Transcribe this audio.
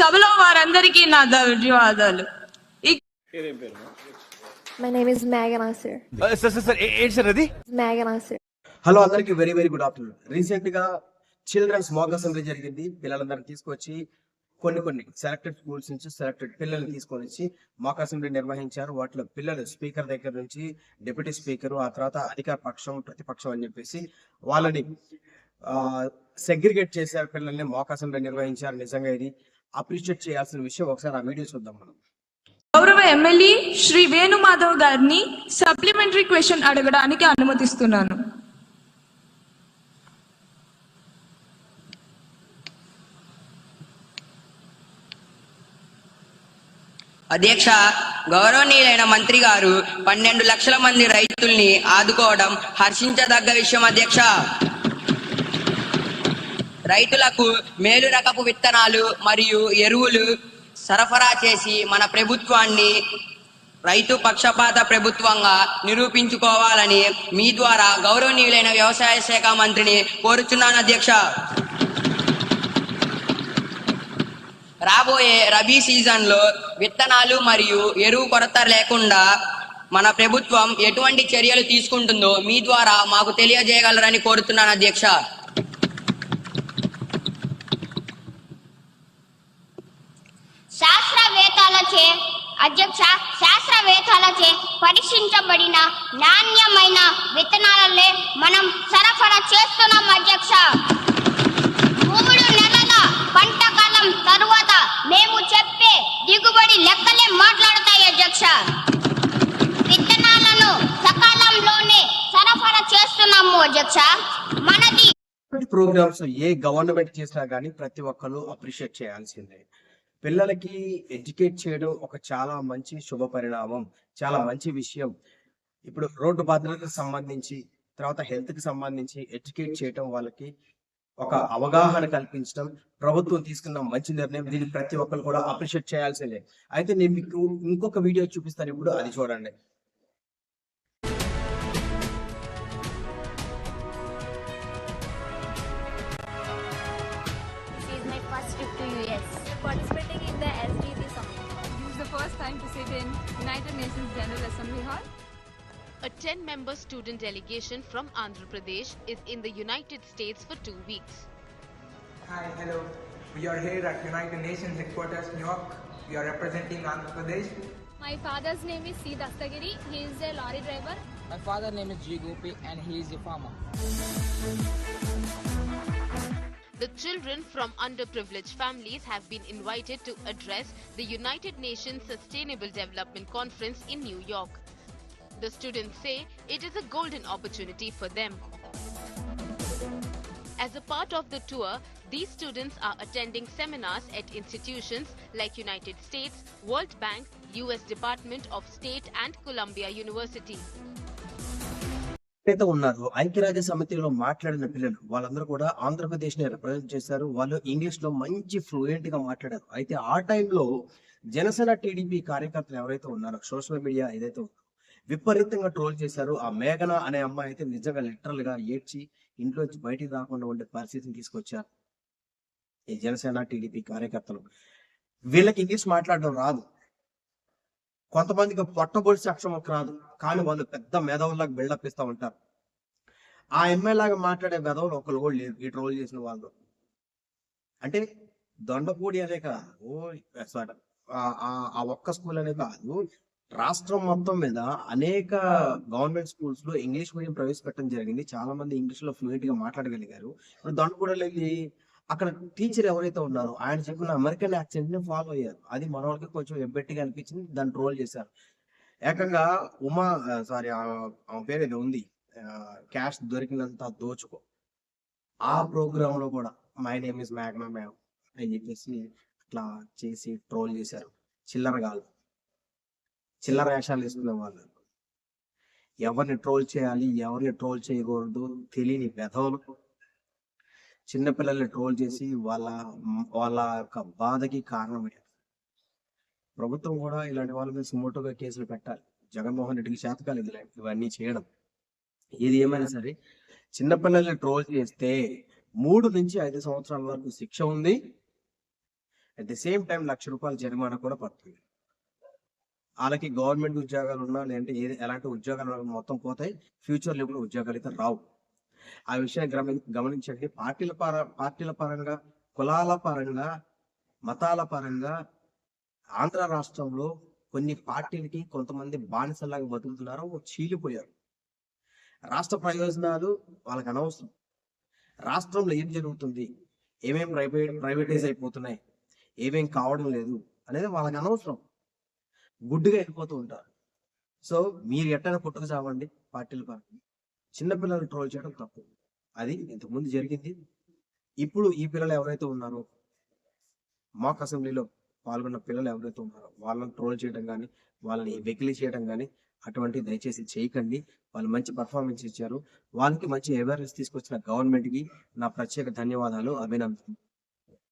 సభలో వారందరికీ నా ధన్యవాదాలు. My name is Megan Sir. Megan Sir. Hello అందరికి very very good afternoon. Recent గా చిల్డ్రన్స్ మాక్ అసెంబ్లీ జరిగింది. పిల్లలందరినీ తీసుకొచ్చి కొన్ని సెలెక్టెడ్ స్కూల్స్ నుంచి సెలెక్టెడ్ పిల్లల్ని తీసుకొని వచ్చి మాక్ అసెంబ్లీ నిర్వహించారు. వాటిలో పిల్లలు స్పీకర్ దగ్గర నుంచి డిప్యూటీ స్పీకర్, ఆ తర్వాత అధికార పక్షం, ప్రతిపక్షం అని చెప్పేసి వాళ్ళని సెగ్రిగేట్ చేశారు. పిల్లల్ని మాక్ అసెంబ్లీ నిర్వహించారు. నిజంగా ఇది అప్రిషియేట్ చేయాల్సిన విషయం. ఒకసారి ఆ వీడియో చూద్దాం మనం. గౌరవ ఎమ్మెల్యే శ్రీ వేణుమాధవ్ గారిని సప్లిమెంటరీ క్వశ్చన్ అడగడానికి అనుమతిస్తున్నాను. అధ్యక్ష, గౌరవనీయులైన మంత్రి గారు 12 లక్షల మంది రైతుల్ని ఆదుకోవడం హర్షించదగ్గ విషయం. అధ్యక్ష, రైతులకు మేలు రకపు విత్తనాలు మరియు ఎరువులు సరఫరా చేసి మన ప్రభుత్వాన్ని రైతు పక్షపాత ప్రభుత్వంగా నిరూపించుకోవాలని మీ ద్వారా గౌరవనీయులైన వ్యవసాయ శాఖ మంత్రిని కోరుచున్నాను. అధ్యక్ష, రాబోయే రబీ సీజన్లో విత్తనాలు మరియు ఎరువు కొరత లేకుండా మన ప్రభుత్వం ఎటువంటి చర్యలు తీసుకుంటుందో మీ ద్వారా మాకు తెలియజేయగలరని కోరుతున్నాను. అధ్యక్ష, శాస్త్రవేత్తలచే పరీక్షించబడిన నాణ్యమైన విత్తనాలనే మనం సరఫరా చేస్తున్నాం. అధ్యక్ష, 3 నెలల పంట కాలం తరువాత మేము చెప్పే దిగుబడి లెక్కలే మాట్లాడతాయి. అధ్యక్ష, విత్తనాలను సకాలంలోనే సరఫరా చేస్తున్నాము. అధ్యక్ష, మనది ప్రోగ్రామ్స్ ఏ గవర్నమెంట్ చేసినా కానీ ప్రతి ఒక్కరు అప్రిషియేట్ చేయాల్సిందే. పిల్లలకి ఎడ్యుకేట్ చేయడం ఒక చాలా మంచి శుభ పరిణామం, చాలా మంచి విషయం. ఇప్పుడు రోడ్డు భద్రతకు సంబంధించి, తర్వాత హెల్త్ కి సంబంధించి ఎడ్యుకేట్ చేయడం, వాళ్ళకి ఒక అవగాహన కల్పించడం ప్రభుత్వం తీసుకున్న మంచి నిర్ణయం. దీన్ని ప్రతి ఒక్కరు కూడా అప్రిషియేట్ చేయాల్సిందే. అయితే నేను మీకు ఇంకొక వీడియో చూపిస్తాను, ఇప్పుడు అది చూడండి. Participating in the SDG summit. This is the first time to sit in United Nations General Assembly Hall. A 10-member student delegation from Andhra Pradesh is in the United States for 2 weeks. Hi, hello. We are here at United Nations headquarters, New York. We are representing Andhra Pradesh. My father's name is C. Dastagiri. He is a lorry driver. My father's name is G. Gopi and he is a farmer. The children from underprivileged families have been invited to address the United Nations Sustainable Development Conference in New York. The students say it is a golden opportunity for them. As a part of the tour, these students are attending seminars at institutions like United States, World Bank, US Department of State and Columbia University. ఉన్నారు ఐక్యరాజ్య సమితిలో మాట్లాడిన పిల్లలు వాళ్ళందరూ కూడా ఆంధ్రప్రదేశ్ ని represent చేశారు. వాళ్ళు ఇంగ్లీష్ లో మంచి ఫ్లూయెంట్ గా మాట్లాడారు. అయితే ఆ టైంలో జనసేన టీడీపీ కార్యకర్తలు ఎవరైతే ఉన్నారో సోషల్ మీడియా ఏదైతే విపరీతంగా ట్రోల్ చేశారు. ఆ మేఘన అనే అమ్మాయి అయితే నిజంగా లిటరల్ గా ఏడ్చి ఇంట్లోంచి బయటికి రాకుండా ఉండే పరిస్థితిని తీసుకొచ్చారు ఈ జనసేన టీడీపీ కార్యకర్తలు. వీళ్ళకి ఇంగ్లీష్ మాట్లాడడం రాదు, కొంతమందికి పొట్టబొడిసి అక్షరం రాదు, కానీ వాళ్ళు పెద్ద మేధావులకు బిల్డప్ ఇస్తూ ఉంటారు. ఆ ఎమ్మెల్యేలాగా మాట్లాడే మేధావులు ఒకరు కూడా లేరు ఈ ట్రోల్ చేసిన వాళ్ళు. అంటే దొండపూడి అనే కాదు, ఆ ఒక్క స్కూల్ అనే కాదు, రాష్ట్రం మొత్తం మీద అనేక గవర్నమెంట్ స్కూల్స్ లో ఇంగ్లీష్ మీడియం ప్రవేశపెట్టడం జరిగింది. చాలా మంది ఇంగ్లీష్ లో ఫ్లూయెంట్ గా మాట్లాడగలిగారు. ఇప్పుడు దొండపూడిలో వెళ్ళి అక్కడ టీచర్ ఎవరైతే ఉన్నారో ఆయన చెప్పిన అమెరికన్ యాక్సెంట్ ని ఫాలో అయ్యారు. అది మన వాళ్ళకి కొంచెం ఎబ్బెట్టిగా అనిపించింది, దాన్ని ట్రోల్ చేశారు. ఏకంగా ఆమె పేరు ఏదో ఉంది, క్యాష్ దొరికినంత దోచుకో, ఆ ప్రోగ్రామ్ లో కూడా మై నేమ్ ఇస్ మేఘనా మ్యామ్ అని చెప్పేసి అట్లా చేసి ట్రోల్ చేశారు. చిల్లరగాళ్ళు, చిల్లర వేషాలు వేసుకునే వాళ్ళు, ఎవరిని ట్రోల్ చేయాలి ఎవరిని ట్రోల్ చేయకూడదు తెలియని వెధవలు చిన్నపిల్లల్ని ట్రోల్ చేసి వాళ్ళ యొక్క బాధకి కారణమయ్యారు. ప్రభుత్వం కూడా ఇలాంటి వాళ్ళ మీద సుమోటోగా కేసులు పెట్టాలి. జగన్మోహన్ రెడ్డికి శాతకాలు ఇవన్నీ చేయడం. ఏది ఏమైనా సరే చిన్నపిల్లల్ని ట్రోల్ చేస్తే 3 నుంచి 5 సంవత్సరాల వరకు శిక్ష ఉంది. అట్ ది సేమ్ టైం ₹1,00,000 జరిమానా కూడా పడుతుంది. వాళ్ళకి గవర్నమెంట్ ఉద్యోగాలు ఉన్నా లేదంటే ఎలాంటి ఉద్యోగాలు ఉన్నా మొత్తం పోతాయి. ఫ్యూచర్లో కూడా ఉద్యోగాలు అయితే రావు. ఆ విషయాన్ని గమనించండి. పార్టీల పరంగా, కులాల పరంగా, మతాల పరంగా ఆంధ్ర రాష్ట్రంలో కొన్ని పార్టీలకి కొంతమంది బానిసలాగా బతుకుతున్నారు, చీలిపోయారు. రాష్ట్ర ప్రయోజనాలు వాళ్ళకి అనవసరం. రాష్ట్రంలో ఏం జరుగుతుంది, ఏమేం ప్రైవేటైజ్ అయిపోతున్నాయి, ఏమేం కావడం లేదు అనేది వాళ్ళకి అనవసరం. గుడ్డుగా వెళ్ళిపోతూ ఉంటారు. సో మీరు ఎట్టైనా పుట్టుకు చావండి పార్టీల పరంగా. చిన్నపిల్లలు ట్రోల్ చేయడం తప్పు. అది ఇంతకుముందు జరిగింది. ఇప్పుడు ఈ పిల్లలు ఎవరైతే ఉన్నారో, మాక్ అసెంబ్లీలో పాల్గొన్న పిల్లలు ఎవరైతే ఉన్నారో వాళ్ళని ట్రోల్ చేయడం కానీ, వాళ్ళని వెకిలి చేయడం కానీ అటువంటివి దయచేసి చేయకండి. వాళ్ళు మంచి పర్ఫార్మెన్స్ ఇచ్చారు. వాళ్ళకి మంచి అవేర్నెస్ తీసుకొచ్చిన గవర్నమెంట్కి నా ప్రత్యేక ధన్యవాదాలు, అభినందనలు.